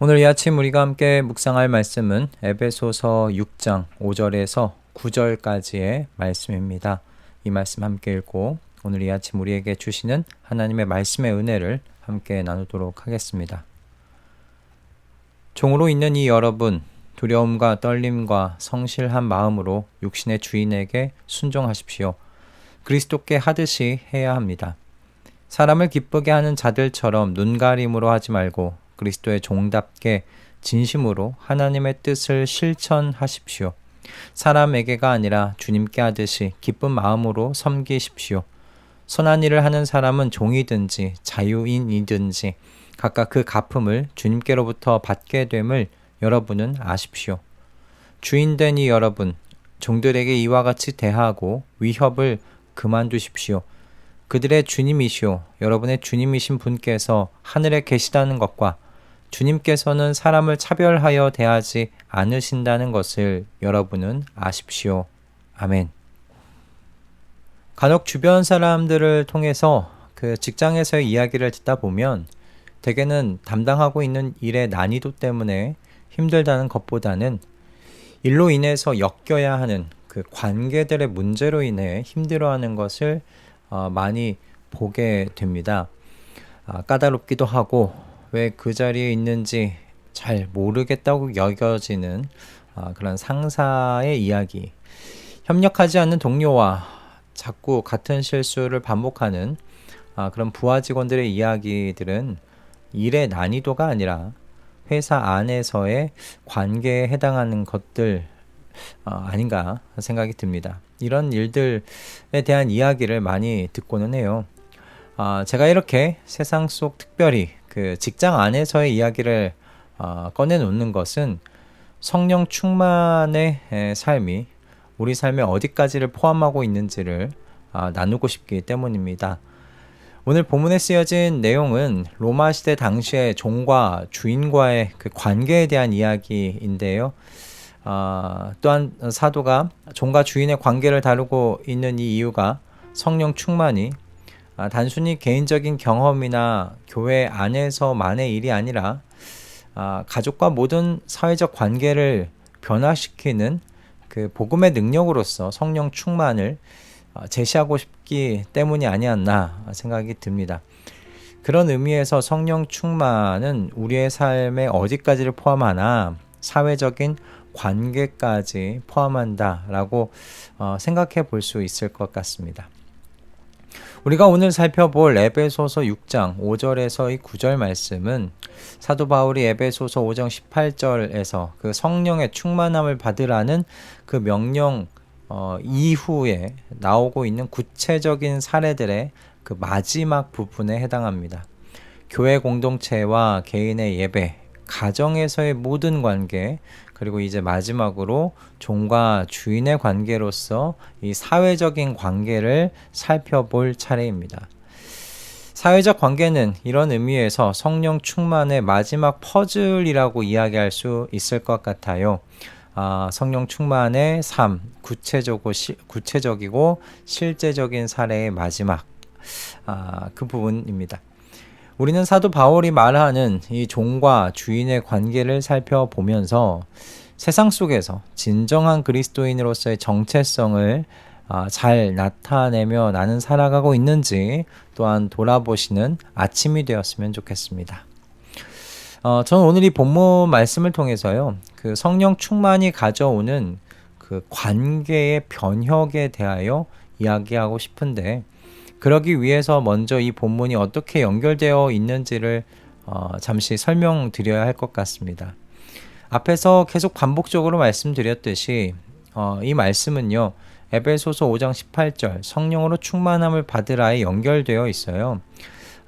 오늘 이 아침 우리가 함께 묵상할 말씀은 에베소서 6장 5절에서 9절까지의 말씀입니다. 이 말씀 함께 읽고 오늘 이 아침 우리에게 주시는 하나님의 말씀의 은혜를 함께 나누도록 하겠습니다. 종으로 있는 이 여러분, 두려움과 떨림과 성실한 마음으로 육신의 주인에게 순종하십시오. 그리스도께 하듯이 해야 합니다. 사람을 기쁘게 하는 자들처럼 눈가림으로 하지 말고 그리스도의 종답게 진심으로 하나님의 뜻을 실천하십시오. 사람에게가 아니라 주님께 하듯이 기쁜 마음으로 섬기십시오. 선한 일을 하는 사람은 종이든지 자유인이든지 각각 그 갚음을 주님께로부터 받게 됨을 여러분은 아십시오. 주인된 이 여러분, 종들에게 이와 같이 대하고 위협을 그만두십시오. 그들의 주님이시오. 여러분의 주님이신 분께서 하늘에 계시다는 것과 주님께서는 사람을 차별하여 대하지 않으신다는 것을 여러분은 아십시오. 아멘. 간혹 주변 사람들을 통해서 그 직장에서의 이야기를 듣다 보면 대개는 담당하고 있는 일의 난이도 때문에 힘들다는 것보다는 일로 인해서 엮여야 하는 그 관계들의 문제로 인해 힘들어하는 것을 많이 보게 됩니다. 까다롭기도 하고 왜 그 자리에 있는지 잘 모르겠다고 여겨지는 그런 상사의 이야기, 협력하지 않는 동료와 자꾸 같은 실수를 반복하는 그런 부하 직원들의 이야기들은 일의 난이도가 아니라 회사 안에서의 관계에 해당하는 것들 아닌가 생각이 듭니다. 이런 일들에 대한 이야기를 많이 듣고는 해요. 제가 이렇게 세상 속 특별히 그 직장 안에서의 이야기를 꺼내놓는 것은 성령 충만의 삶이 우리 삶의 어디까지를 포함하고 있는지를 나누고 싶기 때문입니다. 오늘 본문에 쓰여진 내용은 로마 시대 당시의 종과 주인과의 그 관계에 대한 이야기인데요. 또한 사도가 종과 주인의 관계를 다루고 있는 이 이유가 성령 충만이 단순히 개인적인 경험이나 교회 안에서만의 일이 아니라 가족과 모든 사회적 관계를 변화시키는 그 복음의 능력으로서 성령 충만을 제시하고 싶기 때문이 아니었나 생각이 듭니다. 그런 의미에서 성령 충만은 우리의 삶의 어디까지를 포함하나 사회적인 관계까지 포함한다라고 생각해 볼 수 있을 것 같습니다. 우리가 오늘 살펴볼 에베소서 6장 5절에서 9절 말씀은 사도 바울이 에베소서 5장 18절에서 그 성령의 충만함을 받으라는 그 명령 이후에 나오고 있는 구체적인 사례들의 그 마지막 부분에 해당합니다. 교회 공동체와 개인의 예배, 가정에서의 모든 관계, 그리고 이제 마지막으로 종과 주인의 관계로서 이 사회적인 관계를 살펴볼 차례입니다. 사회적 관계는 이런 의미에서 성령 충만의 마지막 퍼즐이라고 이야기할 수 있을 것 같아요. 성령 충만의 삶, 구체적이고 실제적인 사례의 마지막 그 부분입니다. 우리는 사도 바울이 말하는 이 종과 주인의 관계를 살펴보면서 세상 속에서 진정한 그리스도인으로서의 정체성을 잘 나타내며 나는 살아가고 있는지 또한 돌아보시는 아침이 되었으면 좋겠습니다. 저는 오늘 이 본문 말씀을 통해서요, 그 성령 충만이 가져오는 그 관계의 변혁에 대하여 이야기하고 싶은데, 그러기 위해서 먼저 이 본문이 어떻게 연결되어 있는지를 잠시 설명드려야 할 것 같습니다. 앞에서 계속 반복적으로 말씀드렸듯이 이 말씀은요, 에베소서 5장 18절 성령으로 충만함을 받으라에 연결되어 있어요.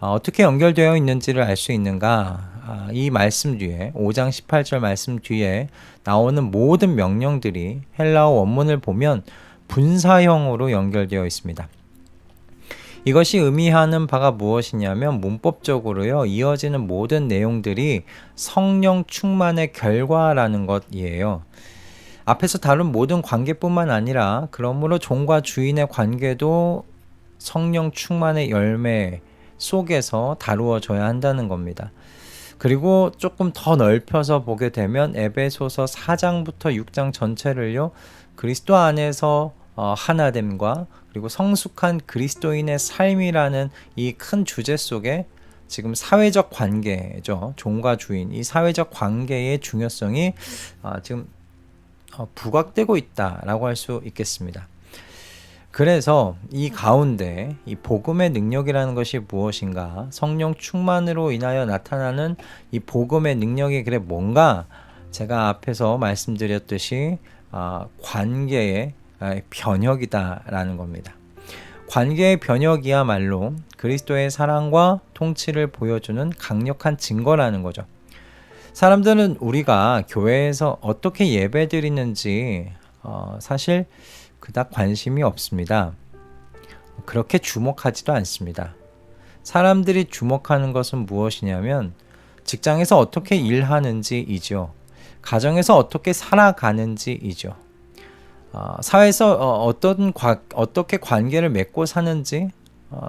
어떻게 연결되어 있는지를 알 수 있는가? 이 말씀 뒤에 5장 18절 말씀 뒤에 나오는 모든 명령들이 헬라어 원문을 보면 분사형으로 연결되어 있습니다. 이것이 의미하는 바가 무엇이냐면 문법적으로요, 이어지는 모든 내용들이 성령 충만의 결과라는 것이에요. 앞에서 다룬 모든 관계뿐만 아니라 그러므로 종과 주인의 관계도 성령 충만의 열매 속에서 다루어져야 한다는 겁니다. 그리고 조금 더 넓혀서 보게 되면 에베소서 4장부터 6장 전체를요, 그리스도 안에서 하나됨과 그리고 성숙한 그리스도인의 삶이라는 이 큰 주제 속에 지금 사회적 관계죠. 종과 주인, 이 사회적 관계의 중요성이 지금 부각되고 있다라고 할 수 있겠습니다. 그래서 이 가운데 이 복음의 능력이라는 것이 무엇인가, 성령 충만으로 인하여 나타나는 이 복음의 능력이 그래 뭔가, 제가 앞에서 말씀드렸듯이 관계의 변혁이다라는 겁니다. 관계의 변혁이야말로 그리스도의 사랑과 통치를 보여주는 강력한 증거라는 거죠. 사람들은 우리가 교회에서 어떻게 예배드리는지 사실 그닥 관심이 없습니다. 그렇게 주목하지도 않습니다. 사람들이 주목하는 것은 무엇이냐면 직장에서 어떻게 일하는지이죠. 가정에서 어떻게 살아가는지이죠. 사회에서 어떻게 관계를 맺고 사는지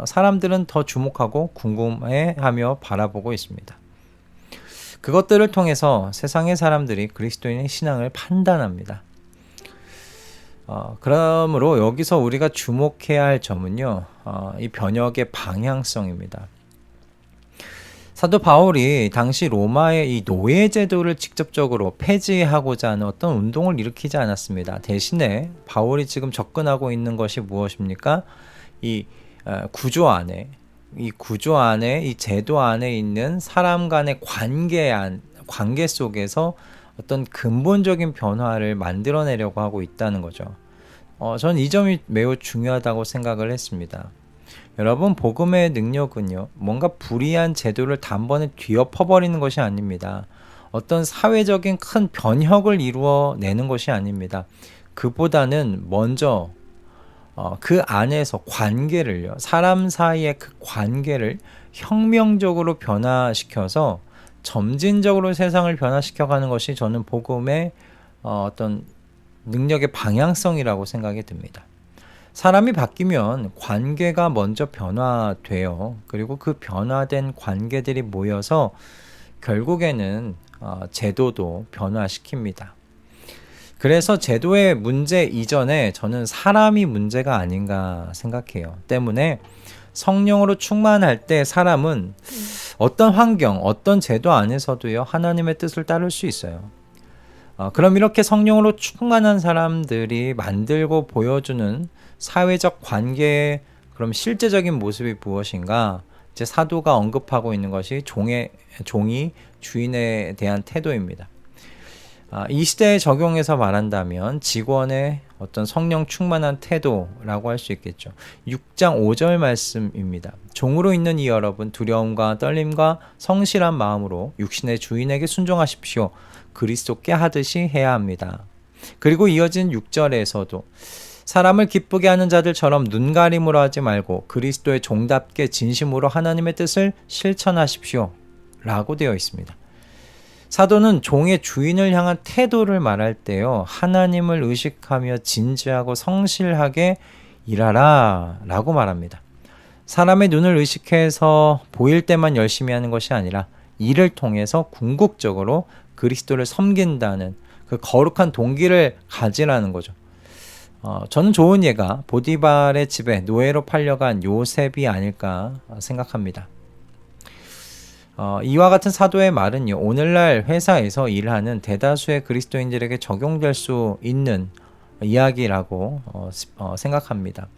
사람들은 더 주목하고 궁금해하며 바라보고 있습니다. 그것들을 통해서 세상의 사람들이 그리스도인의 신앙을 판단합니다. 그러므로 여기서 우리가 주목해야 할 점은요, 이 변혁의 방향성입니다. 사도 바울이 당시 로마의 이 노예 제도를 직접적으로 폐지하고자 하는 어떤 운동을 일으키지 않았습니다. 대신에 바울이 지금 접근하고 있는 것이 무엇입니까? 이 구조 안에, 이 제도 안에 있는 사람 간의 관계 속에서 어떤 근본적인 변화를 만들어내려고 하고 있다는 거죠. 저는 이 점이 매우 중요하다고 생각을 했습니다. 여러분, 복음의 능력은요, 뭔가 불의한 제도를 단번에 뒤엎어버리는 것이 아닙니다. 어떤 사회적인 큰 변혁을 이루어내는 것이 아닙니다. 그보다는 먼저 그 안에서 관계를요, 사람 사이의 그 관계를 혁명적으로 변화시켜서 점진적으로 세상을 변화시켜가는 것이 저는 복음의 어떤 능력의 방향성이라고 생각이 듭니다. 사람이 바뀌면 관계가 먼저 변화돼요. 그리고 그 변화된 관계들이 모여서 결국에는 제도도 변화시킵니다. 그래서 제도의 문제 이전에 저는 사람이 문제가 아닌가 생각해요. 때문에 성령으로 충만할 때 사람은 어떤 환경, 어떤 제도 안에서도요, 하나님의 뜻을 따를 수 있어요. 그럼 이렇게 성령으로 충만한 사람들이 만들고 보여주는 사회적 관계의 그럼 실제적인 모습이 무엇인가? 이제 사도가 언급하고 있는 것이 종이 주인에 대한 태도입니다. 이 시대에 적용해서 말한다면 직원의 어떤 성령 충만한 태도라고 할 수 있겠죠. 6장 5절 말씀입니다. 종으로 있는 이 여러분, 두려움과 떨림과 성실한 마음으로 육신의 주인에게 순종하십시오. 그리스도께 하듯이 해야 합니다. 그리고 이어진 6절에서도 사람을 기쁘게 하는 자들처럼 눈가림으로 하지 말고 그리스도의 종답게 진심으로 하나님의 뜻을 실천하십시오. 라고 되어 있습니다. 사도는 종의 주인을 향한 태도를 말할 때요, 하나님을 의식하며 진지하고 성실하게 일하라 라고 말합니다. 사람의 눈을 의식해서 보일 때만 열심히 하는 것이 아니라 이를 통해서 궁극적으로 그리스도를 섬긴다는 그 거룩한 동기를 가지라는 거죠. 저는 좋은 예가 보디발의 집에 노예로 팔려간 요셉이 아닐까 생각합니다. 이와 같은 사도의 말은요, 오늘날 회사에서 일하는 대다수의 그리스도인들에게 적용될 수 있는 이야기라고 생각합니다.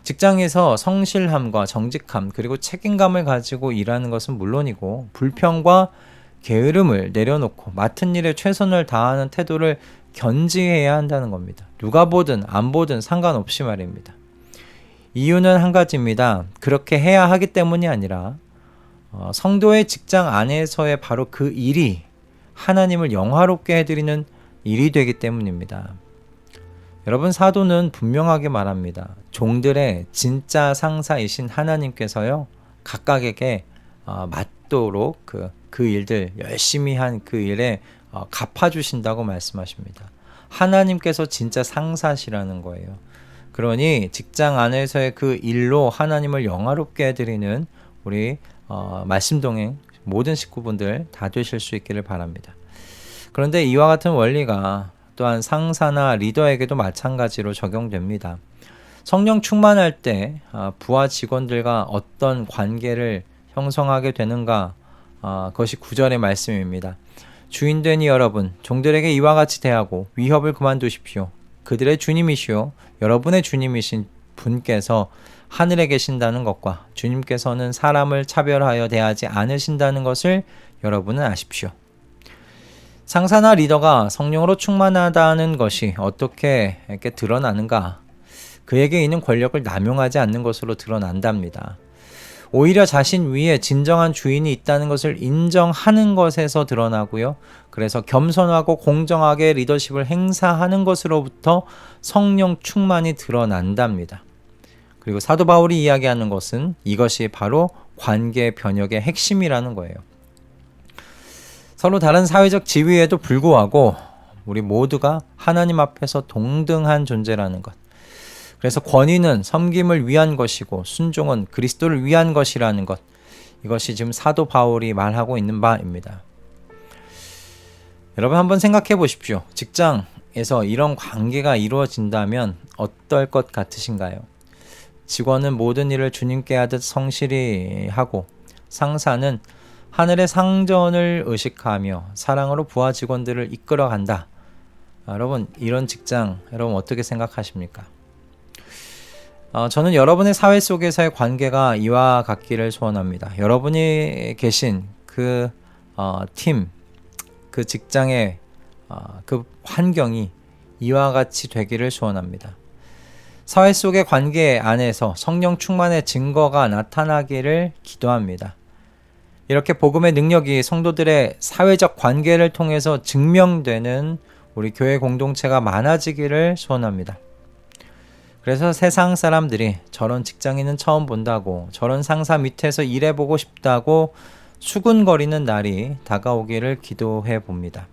직장에서 성실함과 정직함 그리고 책임감을 가지고 일하는 것은 물론이고 불평과 게으름을 내려놓고 맡은 일에 최선을 다하는 태도를 견지해야 한다는 겁니다. 누가 보든 안 보든 상관없이 말입니다. 이유는 한 가지입니다. 그렇게 해야 하기 때문이 아니라 성도의 직장 안에서의 바로 그 일이 하나님을 영화롭게 해드리는 일이 되기 때문입니다. 여러분, 사도는 분명하게 말합니다. 종들의 진짜 상사이신 하나님께서요, 각각에게 맞도록 그 일들, 열심히 한 그 일에 갚아주신다고 말씀하십니다. 하나님께서 진짜 상사시라는 거예요. 그러니 직장 안에서의 그 일로 하나님을 영화롭게 해드리는 우리 말씀 동행 모든 식구분들 다 되실 수 있기를 바랍니다. 그런데 이와 같은 원리가 또한 상사나 리더에게도 마찬가지로 적용됩니다. 성령 충만할 때 부하 직원들과 어떤 관계를 형성하게 되는가, 그것이 9절의 말씀입니다. 주인되니 여러분, 종들에게 이와 같이 대하고 위협을 그만두십시오. 그들의 주님이시요 여러분의 주님이신 분께서 하늘에 계신다는 것과 주님께서는 사람을 차별하여 대하지 않으신다는 것을 여러분은 아십시오. 상사나 리더가 성령으로 충만하다는 것이 어떻게 이렇게 드러나는가? 그에게 있는 권력을 남용하지 않는 것으로 드러난답니다. 오히려 자신 위에 진정한 주인이 있다는 것을 인정하는 것에서 드러나고요. 그래서 겸손하고 공정하게 리더십을 행사하는 것으로부터 성령 충만이 드러난답니다. 그리고 사도 바울이 이야기하는 것은 이것이 바로 관계 변혁의 핵심이라는 거예요. 서로 다른 사회적 지위에도 불구하고 우리 모두가 하나님 앞에서 동등한 존재라는 것. 그래서 권위는 섬김을 위한 것이고 순종은 그리스도를 위한 것이라는 것. 이것이 지금 사도 바울이 말하고 있는 바입니다. 여러분 한번 생각해 보십시오. 직장에서 이런 관계가 이루어진다면 어떨 것 같으신가요? 직원은 모든 일을 주님께 하듯 성실히 하고 상사는 하늘의 상전을 의식하며 사랑으로 부하 직원들을 이끌어간다. 여러분 이런 직장 여러분 어떻게 생각하십니까? 저는 여러분의 사회 속에서의 관계가 이와 같기를 소원합니다. 여러분이 계신 그 팀, 그 직장의 그 환경이 이와 같이 되기를 소원합니다. 사회 속의 관계 안에서 성령 충만의 증거가 나타나기를 기도합니다. 이렇게 복음의 능력이 성도들의 사회적 관계를 통해서 증명되는 우리 교회 공동체가 많아지기를 소원합니다. 그래서 세상 사람들이 저런 직장인은 처음 본다고, 저런 상사 밑에서 일해보고 싶다고 수군거리는 날이 다가오기를 기도해 봅니다.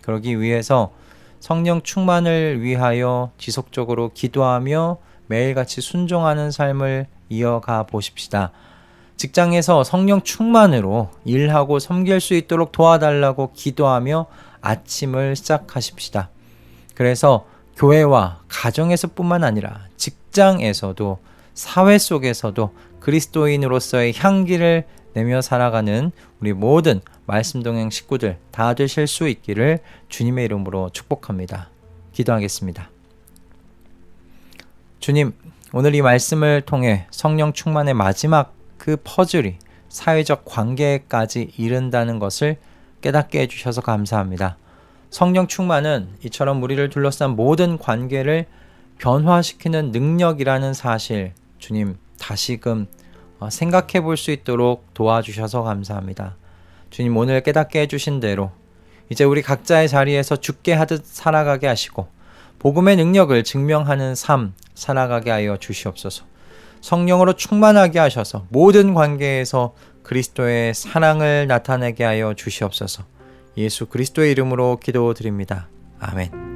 그러기 위해서 성령 충만을 위하여 지속적으로 기도하며 매일같이 순종하는 삶을 이어가 보십시다. 직장에서 성령 충만으로 일하고 섬길 수 있도록 도와달라고 기도하며 아침을 시작하십시다. 그래서 교회와 가정에서 뿐만 아니라 직장에서도 사회 속에서도 그리스도인으로서의 향기를 내며 살아가는 우리 모든 말씀 동행 식구들 다 되실 수 있기를 주님의 이름으로 축복합니다. 기도하겠습니다. 주님, 오늘 이 말씀을 통해 성령 충만의 마지막 그 퍼즐이 사회적 관계까지 이른다는 것을 깨닫게 해주셔서 감사합니다. 성령 충만은 이처럼 우리를 둘러싼 모든 관계를 변화시키는 능력이라는 사실, 주님 다시금 생각해 볼 수 있도록 도와주셔서 감사합니다. 주님 오늘 깨닫게 해주신 대로 이제 우리 각자의 자리에서 죽게 하듯 살아가게 하시고 복음의 능력을 증명하는 삶 살아가게 하여 주시옵소서. 성령으로 충만하게 하셔서 모든 관계에서 그리스도의 사랑을 나타내게 하여 주시옵소서. 예수 그리스도의 이름으로 기도드립니다. 아멘.